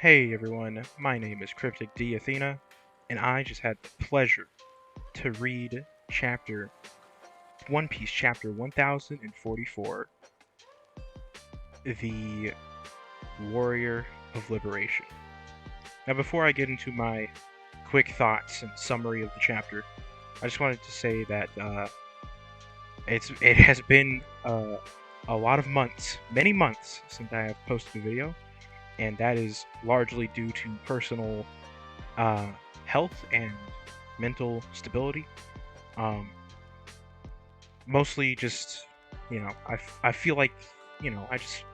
Hey everyone, my name is Cryptic D Athena, and I just had the pleasure to read One Piece chapter 1044, The Warrior of Liberation. Now before I get into my quick thoughts and summary of the chapter, I just wanted to say that it has been a lot of months, many months, since I have posted a video, and that is largely due to personal uh, health and mental stability. Um, Mostly just, I feel like, I just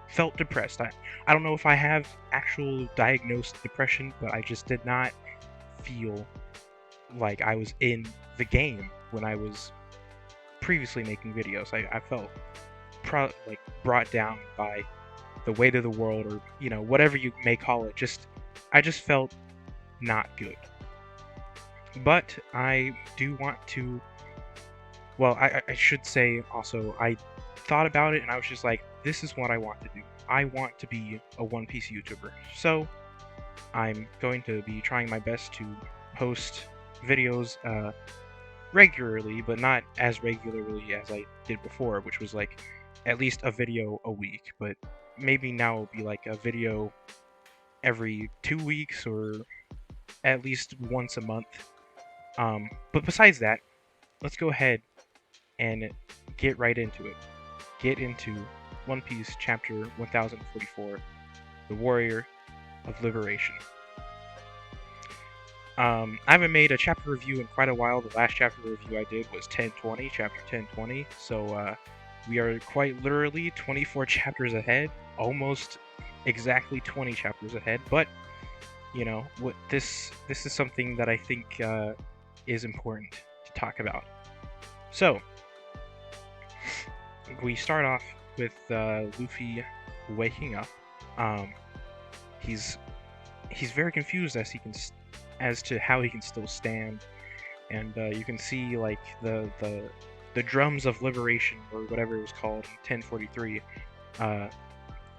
felt depressed. I don't know if I have actual diagnosed depression, but I just did not feel like I was in the game when I was previously making videos. I felt like brought down by the weight of the world, or whatever you may call it. I just felt not good. But I do want to. Well, I should say also, I thought about it and I was just like, this is what I want to do. I want to be a One Piece YouTuber. So I'm going to be trying my best to post videos regularly, but not as regularly as I did before, which was like at least a video a week. But maybe now it'll be like a video every 2 weeks or at least once a month. But besides that, let's go ahead and get right into it. Get into One Piece chapter 1044, The Warrior of Liberation. I haven't made a chapter review in quite a while. The last chapter review I did was 1020, chapter 1020. So we are quite literally 24 chapters ahead, almost exactly 20 chapters ahead. But what this is something that I think is important to talk about. So we start off with Luffy waking up. He's very confused as to how he can still stand, and you can see like the drums of liberation, or whatever it was called in 1043.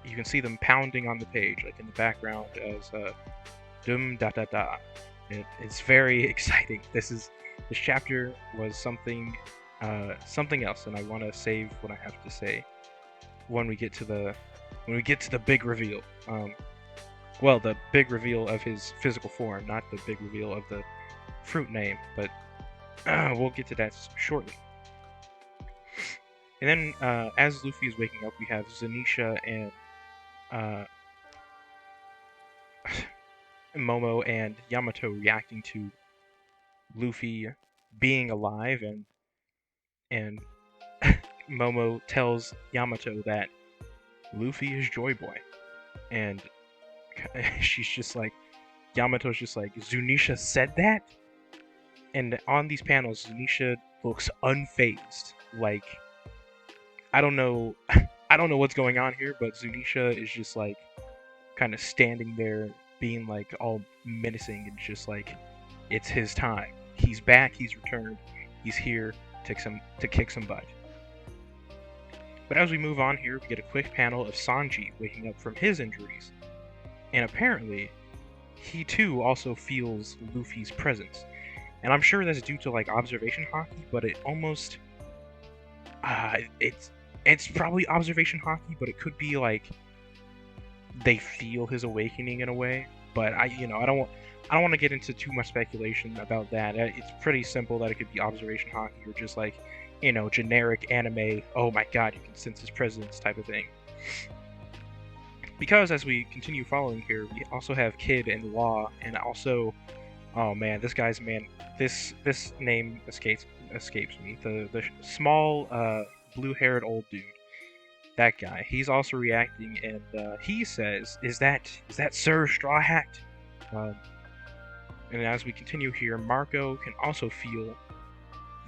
You can see them pounding on the page, like in the background, as dum da da da. It's very exciting. This chapter was something else, and I want to save what I have to say when we get to the big reveal. Well, the big reveal of his physical form, not the big reveal of the fruit name, but we'll get to that shortly. And then, as Luffy is waking up, we have Zanisha and Momo and Yamato reacting to Luffy being alive, and Momo tells Yamato that Luffy is Joy Boy, and she's just like, Yamato's just like, Zunisha said that? And on these panels, Zunisha looks unfazed. Like, I don't know I don't know what's going on here, but Zunisha is just like kind of standing there being like all menacing, and just like, it's his time. He's back, he's returned, he's here to kick some butt. But as we move on here, we get a quick panel of Sanji waking up from his injuries. And apparently, he too also feels Luffy's presence. And I'm sure that's due to like observation hockey, but it almost it's probably observation hockey, but it could be like they feel his awakening in a way. But I don't want to get into too much speculation about that. It's pretty simple that it could be observation hockey, or just like, generic anime, oh my god, you can sense his presence type of thing. Because as we continue following here, we also have Kid and Law, and also, oh man, this name escapes me. The small blue-haired old dude, that guy. He's also reacting, and he says, "Is that Sir Straw Hat?" And as we continue here, Marco can also feel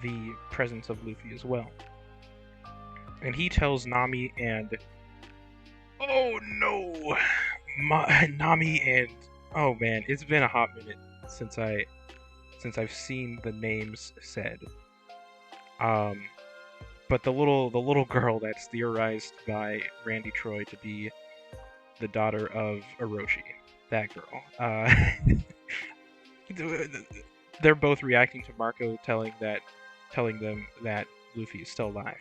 the presence of Luffy as well, and he tells Nami and, oh no, Nami and, oh man, it's been a hot minute since I've seen the names said. But the little girl that's theorized by Randy Troy to be the daughter of Orochi, that girl. They're both reacting to Marco telling them that Luffy is still alive.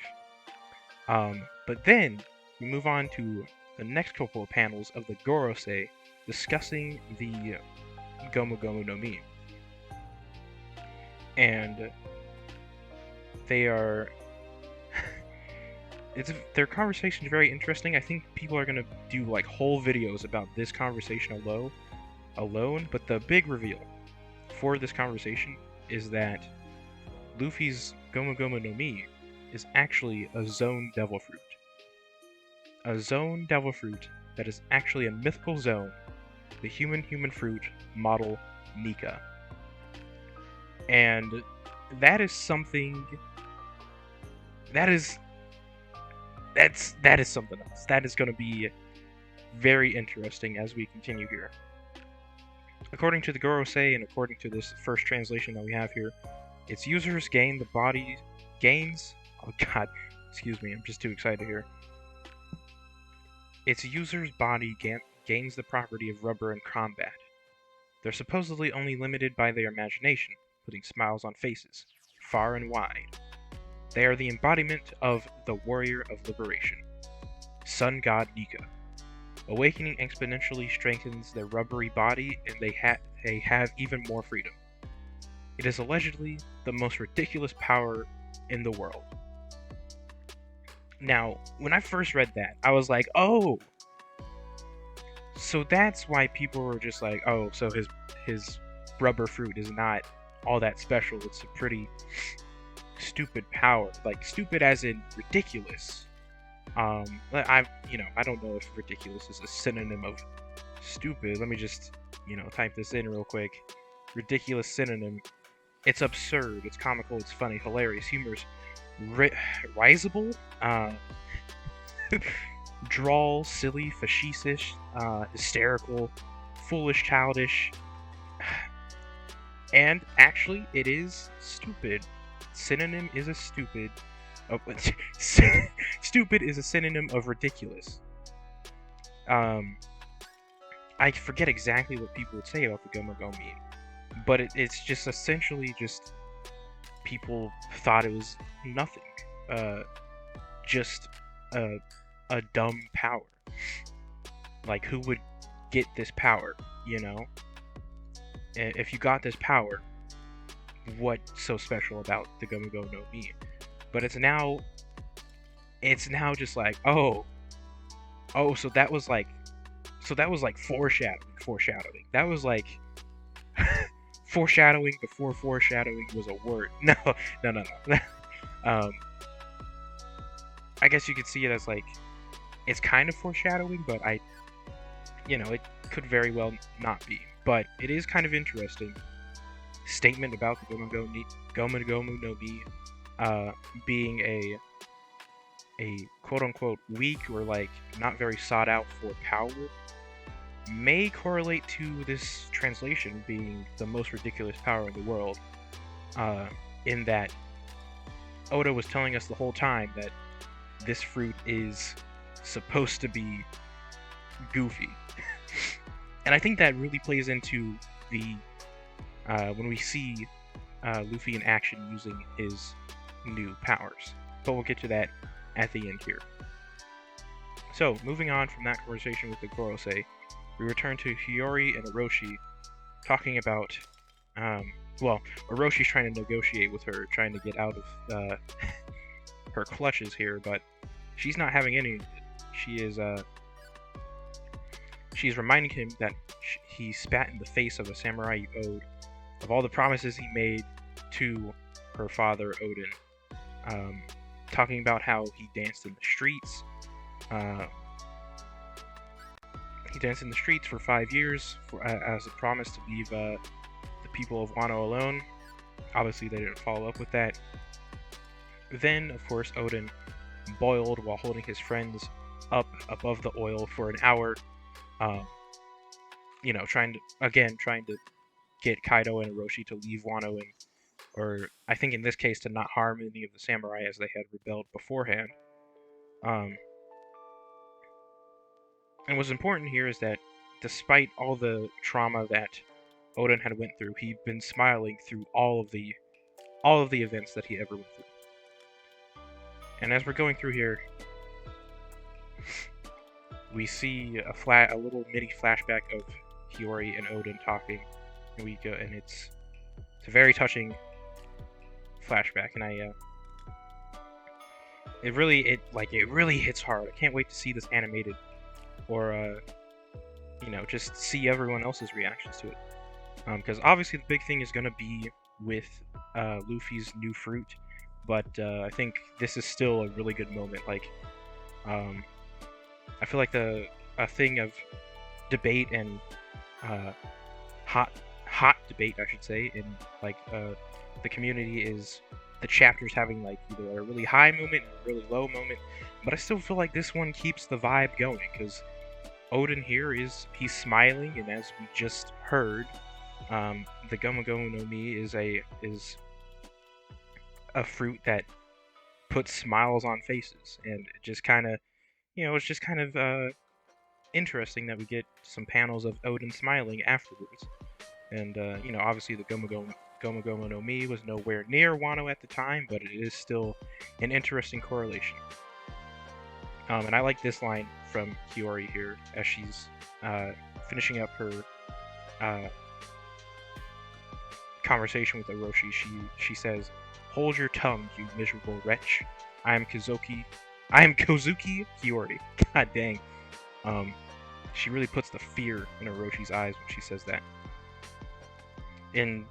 But then we move on to the next couple of panels of the Gorosei discussing the Gomu Gomu no Mi. And they are their conversation is very interesting. I think people are gonna do like whole videos about this conversation alone. But the big reveal for this conversation is that Luffy's Gomu Gomu no Mi is actually a zone devil fruit. A zone devil fruit that is actually a mythical zone, the human fruit model Nika. And that is something that is something else. That is going to be very interesting as we continue here. According to the Gorosei and according to this first translation that we have here, its users gain the body gains. Oh god, excuse me, I'm just too excited here. Its user's body gains the property of rubber in combat. They're supposedly only limited by their imagination, putting smiles on faces, far and wide. They are the embodiment of the warrior of liberation, Sun God Nika. Awakening exponentially strengthens their rubbery body, and they have even more freedom. It is allegedly the most ridiculous power in the world. Now, when I first read that, I was like, oh, so that's why people were just like, oh, so his rubber fruit is not all that special. It's a pretty stupid power, like stupid as in ridiculous. I don't know if ridiculous is a synonym of stupid. Let me just, type this in real quick. Ridiculous synonym. It's absurd, it's comical, it's funny, hilarious, humorous, risible, droll, silly, facetious, hysterical, foolish, childish, and actually it is stupid. Synonym is a stupid. Stupid is a synonym of ridiculous. I forget exactly what people would say about the Gomu Gomu, but it's just essentially just people thought it was nothing, just a dumb power. Like, who would get this power? If you got this power, what's so special about the Gomu Gomu no Mi? But it's now just like, oh, so that was like foreshadowing. That was like foreshadowing before foreshadowing was a word. No. I guess you could see it as like, it's kind of foreshadowing, but it could very well not be. But it is kind of interesting statement about the Gomu Gomu no Mi being a quote-unquote weak or like not very sought out for power may correlate to this translation being the most ridiculous power in the world, in that Oda was telling us the whole time that this fruit is supposed to be goofy. And I think that really plays into the when we see Luffy in action using his new powers. But we'll get to that at the end here. So, moving on from that conversation with the Gorosei, we return to Hiyori and Orochi talking about, Oroshi's trying to negotiate with her, trying to get out of her clutches here, but she's not having any of it. She's reminding him that he spat in the face of a samurai he owed, of all the promises he made to her father, Odin. Talking about how he danced in the streets. He danced in the streets for 5 years as a promise to leave the people of Wano alone. Obviously, they didn't follow up with that. Then, of course, Odin boiled while holding his friends up above the oil for an hour. Trying to get Kaido and Orochi to leave Wano, or I think in this case to not harm any of the samurai as they had rebelled beforehand. And what's important here is that despite all the trauma that Odin had went through, he'd been smiling through all of the events that he ever went through. And as we're going through here, we see a little mini flashback of Hiyori and Odin talking, and we go, and it's a very touching flashback, and it really hits hard. I can't wait to see this animated, or just see everyone else's reactions to it. Because obviously the big thing is gonna be with Luffy's new fruit, but I think this is still a really good moment. Like, I feel like a thing of debate and hot debate, I should say, in like the community is the chapters having like either a really high moment and a really low moment, but I still feel like this one keeps the vibe going because Odin here he's smiling, and as we just heard, the Gomu Gomu no Mi is a fruit that puts smiles on faces, and it just kind of it's just kind of interesting that we get some panels of Odin smiling afterwards. And obviously the Gomu Gomu no Mi was nowhere near Wano at the time, but it is still an interesting correlation. And I like this line from Hiyori here as she's finishing up her conversation with Orochi. She says, "Hold your tongue, you miserable wretch. I am Kozuki Hiyori." God dang. She really puts the fear in Oroshi's eyes when she says that. And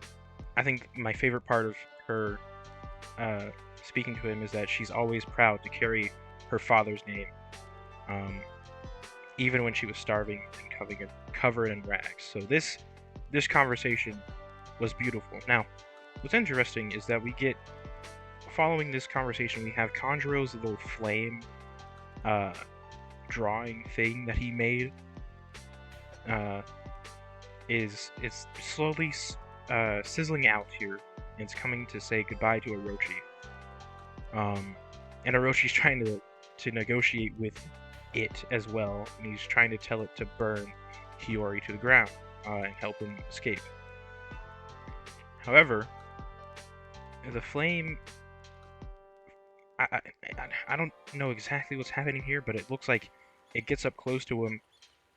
I think my favorite part of her speaking to him is that she's always proud to carry her father's name, even when she was starving and covered in rags. So this conversation was beautiful. Now, what's interesting is that following this conversation, we have Kanjuro's little flame drawing thing that he made. It's slowly sizzling out here, and it's coming to say goodbye to Orochi. And Oroshi's trying to negotiate with it as well, and he's trying to tell it to burn Hiyori to the ground and help him escape. However, the flame, I don't know exactly what's happening here, but it looks like it gets up close to him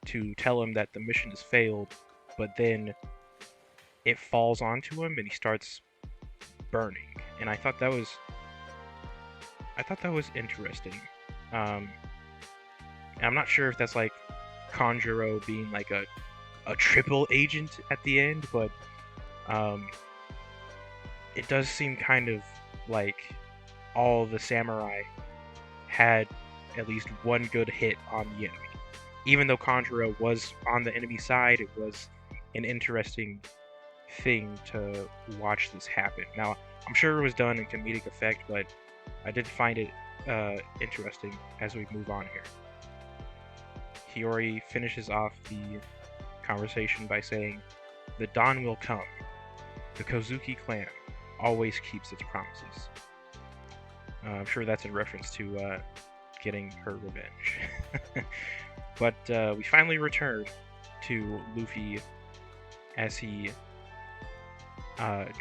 to tell him that the mission has failed, but then it falls onto him and he starts burning. And I thought that was interesting. And I'm not sure if that's like Kanjuro being like a triple agent at the end, but it does seem kind of like all the samurai had at least one good hit on the enemy. Even though Kanjuro was on the enemy side, it was an interesting thing to watch this happen. Now, I'm sure it was done in comedic effect, but I did find it interesting as we move on here. Hiyori finishes off the conversation by saying, "The dawn will come. The Kozuki clan always keeps its promises." I'm sure that's in reference to getting her revenge. But we finally return to Luffy as he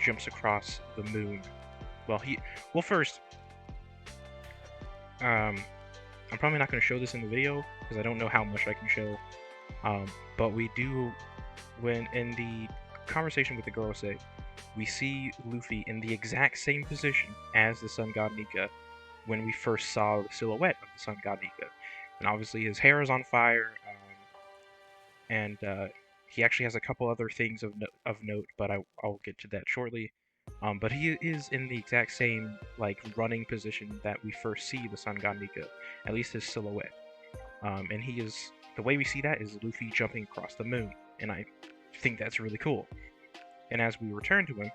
jumps across the moon. Well, first, I'm probably not going to show this in the video because I don't know how much I can show. But we do, when in the conversation with the Gorosei, we see Luffy in the exact same position as the Sun God Nika when we first saw the silhouette of the Sun God Nika. And obviously his hair is on fire, and he actually has a couple other things of note, but I'll get to that shortly. But he is in the exact same like running position that we first see the Sun God Nika, at least his silhouette. And the way we see that is Luffy jumping across the moon, and I think that's really cool. And as we return to him,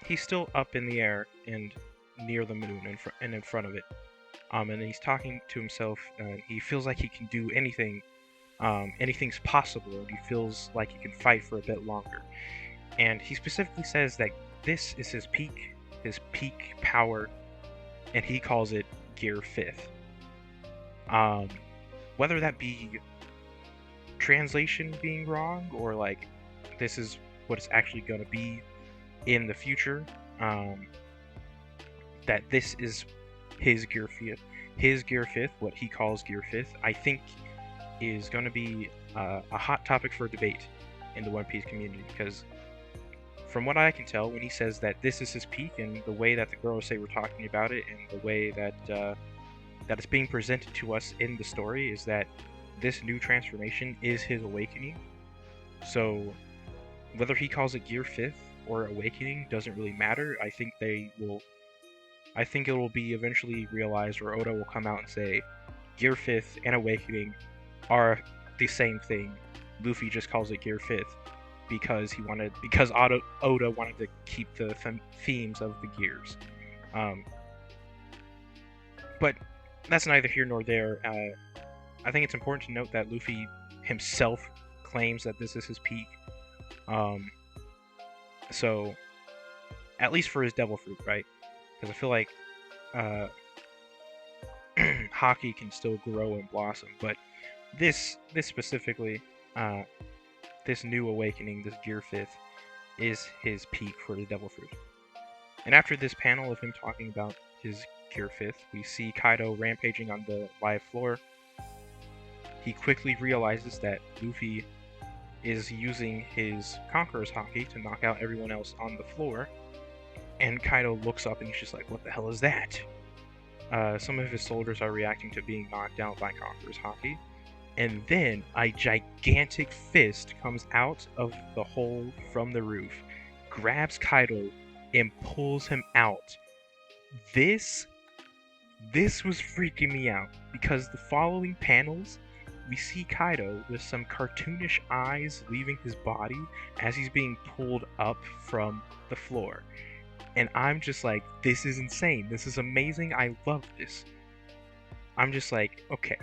he's still up in the air and near the moon and in front of it. And he's talking to himself, and he feels like he can do anything. Anything's possible, and he feels like he can fight for a bit longer. And he specifically says that this is his peak power, and he calls it Gear 5th. Whether that be translation being wrong, or like this is what it's actually going to be in the future. That this is his gear fifth, what he calls gear fifth, I think is going to be a hot topic for debate in the One Piece community, because from what I can tell, when he says that this is his peak, and the way that the girls say we're talking about it, and the way that that it's being presented to us in the story, is that this new transformation is his awakening. So whether he calls it gear fifth or awakening doesn't really matter. I think it will be eventually realized, or Oda will come out and say gear fifth and awakening are the same thing. Luffy just calls it gear fifth because Oda wanted to keep the themes of the gears. But that's neither here nor there. I think it's important to note that Luffy himself claims that this is his peak. So, at least for his Devil Fruit, right? Because I feel like Haki can still grow and blossom, but this specifically, this new awakening, this Gear 5th, is his peak for the Devil Fruit. And after this panel of him talking about his Gear 5th, we see Kaido rampaging on the live floor. He quickly realizes that Luffy is using his Conqueror's Haki to knock out everyone else on the floor. And Kaido looks up and he's just like, what the hell is that? Some of his soldiers are reacting to being knocked out by Conqueror's Haki. And then a gigantic fist comes out of the hole from the roof, grabs Kaido, and pulls him out. This was freaking me out, because the following panels, we see Kaido with some cartoonish eyes leaving his body as he's being pulled up from the floor. And I'm just like, this is insane. This is amazing. I love this. I'm just like, okay.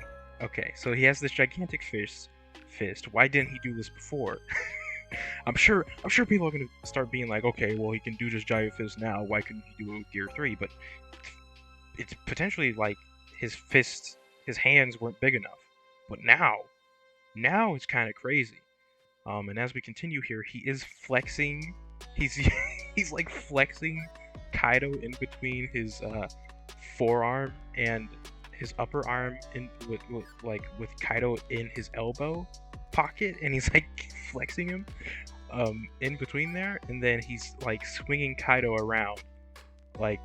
So he has this gigantic fist. Why didn't he do this before? I'm sure people are gonna start being like, okay, well, he can do this giant fist now. Why couldn't he do it with Gear 3? But it's potentially like his hands weren't big enough. But now it's kind of crazy. And as we continue here, he is flexing. He's like flexing Kaido in between his forearm and his upper arm, with Kaido in his elbow pocket, and he's like flexing him in between there, and then he's like swinging Kaido around like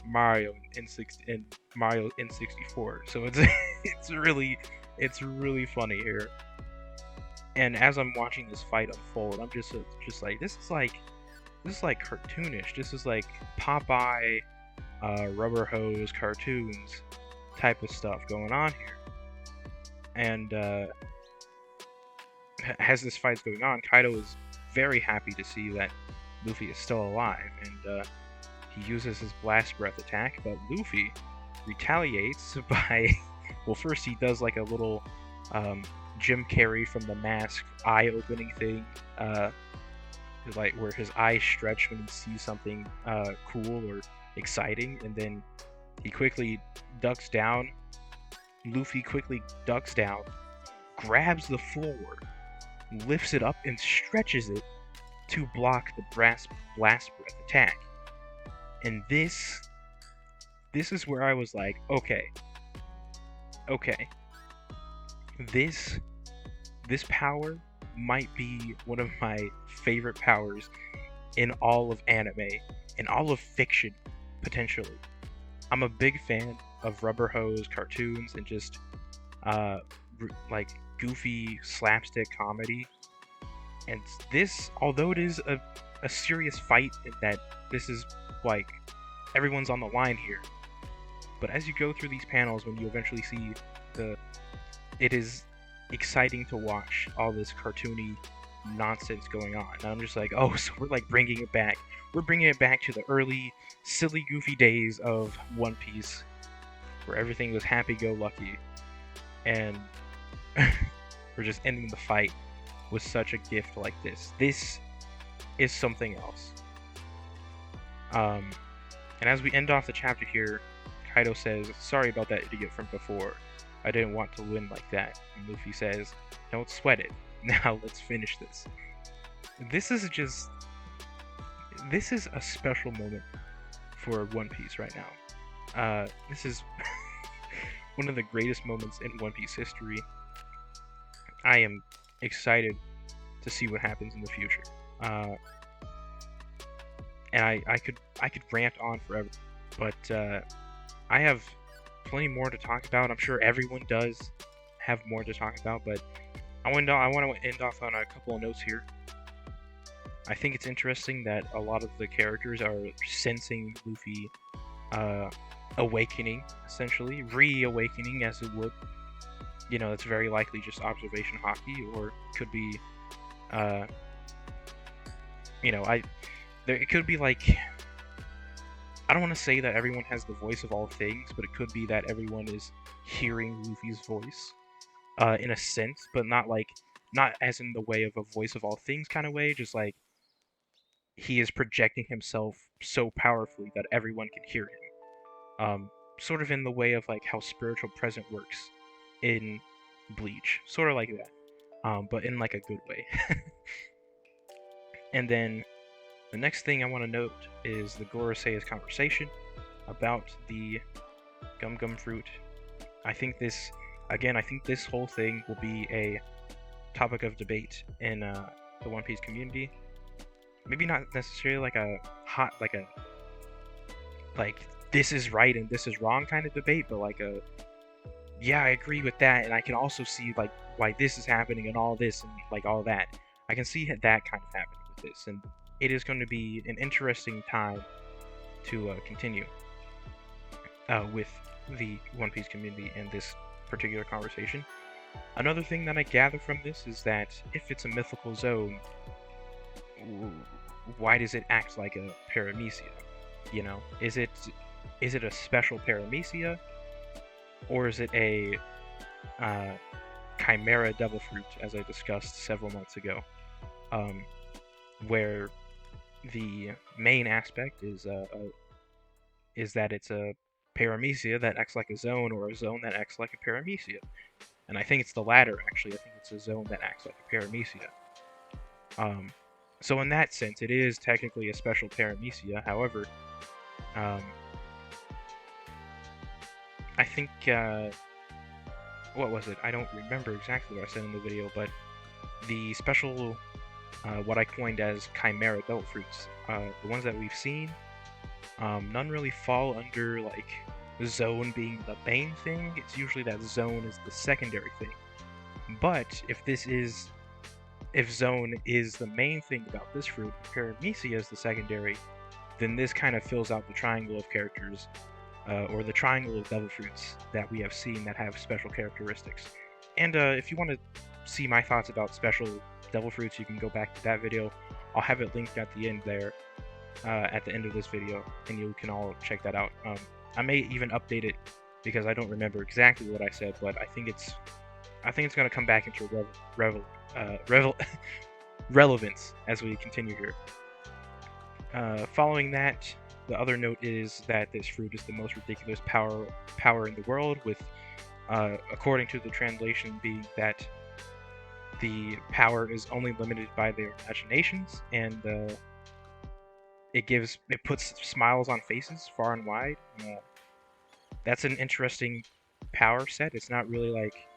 Mario in Mario N64. So it's really funny here. And as I'm watching this fight unfold, I'm just like, this is like cartoonish. This is like Popeye, Rubber Hose cartoons type of stuff going on here. And as this fight's going on, Kaido is very happy to see that Luffy is still alive, and he uses his Blast Breath attack, but Luffy retaliates by, well, first he does like a little Jim Carrey from The Mask eye opening thing, like where his eyes stretch when he sees something cool or exciting, and then he quickly ducks down. Luffy quickly ducks down, grabs the floor, lifts it up, and stretches it to block the Blast Breath attack. And this is where I was like, okay. This power might be one of my favorite powers in all of anime, in all of fiction, potentially. I'm a big fan of Rubber Hose cartoons and just like goofy slapstick comedy. And this, although it is a serious fight in that this is like everyone's on the line here, but as you go through these panels, when you eventually see it is exciting to watch all this cartoony nonsense going on. And I'm just like, oh, so we're like bringing it back. We're bringing it back to the early, silly, goofy days of One Piece, where everything was happy-go-lucky, and we're just ending the fight with such a gift like this. This is something else. And as we end off the chapter here, Kaido says, sorry about that idiot from before. I didn't want to win like that. And Luffy says, don't sweat it. Now let's finish this. This is a special moment for One Piece right now. This is one of the greatest moments in One Piece history. I am excited to see what happens in the future. And I could rant on forever, but I have plenty more to talk about. I'm sure everyone does have more to talk about, but I want to end off on a couple of notes here. I think it's interesting that a lot of the characters are sensing Luffy awakening, essentially reawakening, as it would. You know, it's very likely just observation hockey, or could be, it could be like, I don't want to say that everyone has the voice of all things, but it could be that everyone is hearing Luffy's voice, in a sense, but not as in the way of a voice of all things kind of way, just like he is projecting himself so powerfully that everyone can hear him. Sort of in the way of like how spiritual present works in Bleach, sort of like that, but in like a good way. And then the next thing I want to note is the Gorosei's conversation about the Gum Gum fruit. I think this whole thing will be a topic of debate in the One Piece community. Maybe not necessarily like a hot, like this is right and this is wrong kind of debate, but like a, yeah, I agree with that, and I can also see like why this is happening and all this and like all that. I can see that kind of happening with this, and it is going to be an interesting time to continue with the One Piece community and this particular conversation. Another thing that I gather from this is that if it's a mythical zone, why does it act like a paramecia? You know, is it a special paramecia, or is it a chimera devil fruit, as I discussed several months ago, where the main aspect is that it's a paramecia that acts like a zone, or a zone that acts like a paramecia. And I think it's the latter, actually. I think it's a zone that acts like a paramecia. So in that sense, it is technically a special paramecia. However, I think, what was it? I don't remember exactly what I said in the video, but the special, what I coined as chimera devil fruits, the ones that we've seen, none really fall under, like, zone being the main thing. It's usually that zone is the secondary thing. But if zone is the main thing about this fruit, paramecia is the secondary, then this kind of fills out the triangle of characters, or the triangle of devil fruits that we have seen that have special characteristics. And if you want to see my thoughts about special devil fruits, you can go back to that video. I'll have it linked at the end there, at the end of this video, and you can all check that out. I may even update it because I don't remember exactly what I said, but I think it's going to come back into relevance as we continue here. Following that, the other note is that this fruit is the most ridiculous power in the world, with, according to the translation, being that the power is only limited by their imaginations, and it puts smiles on faces far and wide. That's an interesting power set. It's not really like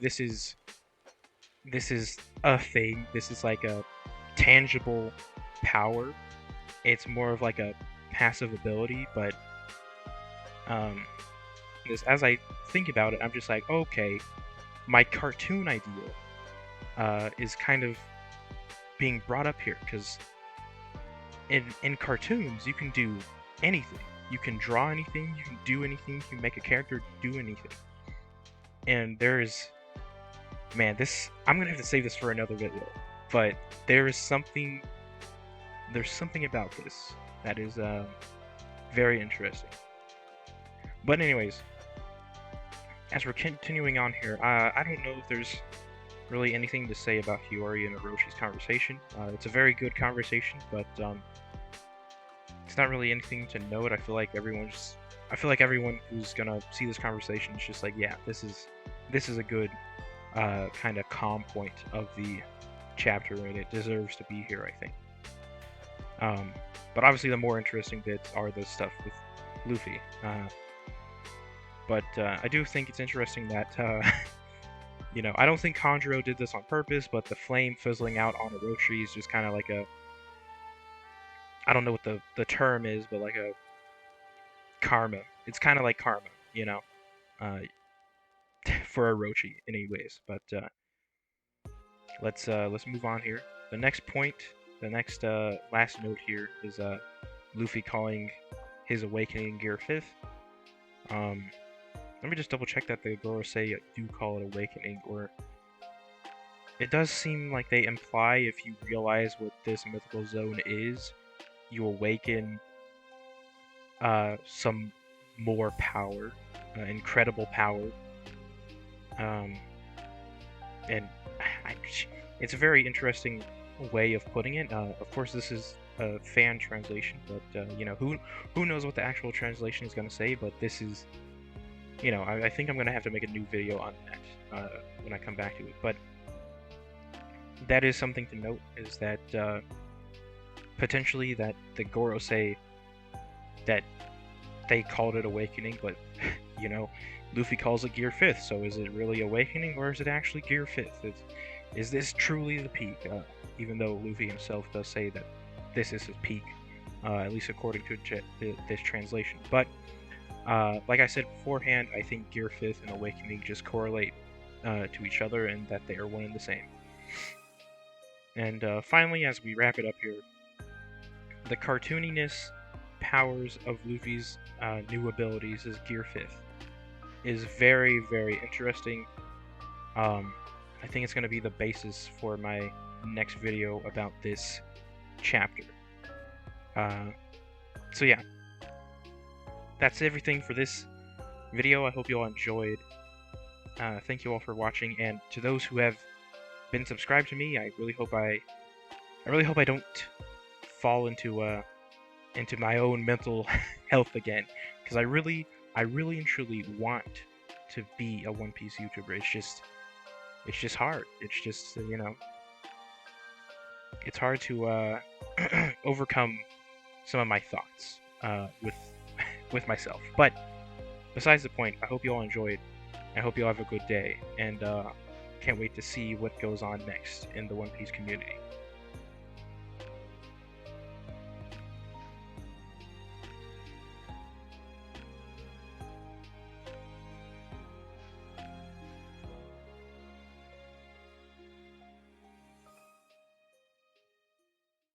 this is a thing. This is like a tangible power. It's more of like a passive ability, but as I think about it, I'm just like, okay, my cartoon idea is kind of being brought up here, because in cartoons you can do anything. You can draw anything, you can do anything, you can make a character do anything. And there's I'm gonna have to save this for another video, but there's something about this that is very interesting. But anyways, as we're continuing on here, I don't know if there's really anything to say about Hiyori and Oroshi's conversation. It's a very good conversation, but it's not really anything to note. I feel like everyone's I feel like everyone who's gonna see this conversation is just like, yeah, this is a good kind of calm point of the chapter, and it deserves to be here, I think. But obviously the more interesting bits are the stuff with Luffy. But I do think it's interesting that, you know, I don't think Kanjuro did this on purpose, but the flame fizzling out on Orochi is just kind of like a, I don't know what the term is, but like a karma. It's kind of like karma, you know, uh, for Orochi, anyways. But let's move on here. The next point, the next last note here is Luffy calling his awakening Gear 5th. Let me just double check that the Gorosei do call it awakening, or it does seem like they imply if you realize what this mythical zone is, you awaken some more power, incredible power. And it's a very interesting way of putting it. Of course, this is a fan translation, but you know, who knows what the actual translation is going to say? But this is, you know, I think I'm going to have to make a new video on that when I come back to it. But that is something to note, is that potentially that the Gorosei, that they called it awakening, but you know, Luffy calls it Gear 5th, so is it really awakening, or is it actually Gear 5th? Is this truly the peak? Even though Luffy himself does say that this is his peak, at least according to this translation. But like I said beforehand, I think Gear 5th and awakening just correlate to each other, and that they are one and the same. And finally, as we wrap it up here, the cartooniness powers of Luffy's new abilities as Gear 5th is very, very interesting. I think it's going to be the basis for my next video about this chapter. So yeah, that's everything for this video. I hope you all enjoyed. Thank you all for watching, and to those who have been subscribed to me, I really hope I don't fall into my own mental health again, because I really and truly want to be a One Piece YouTuber. It's just hard. It's just, you know, it's hard to overcome some of my thoughts with myself. But besides the point, I hope you all enjoyed. I hope you all have a good day, and can't wait to see what goes on next in the One Piece community.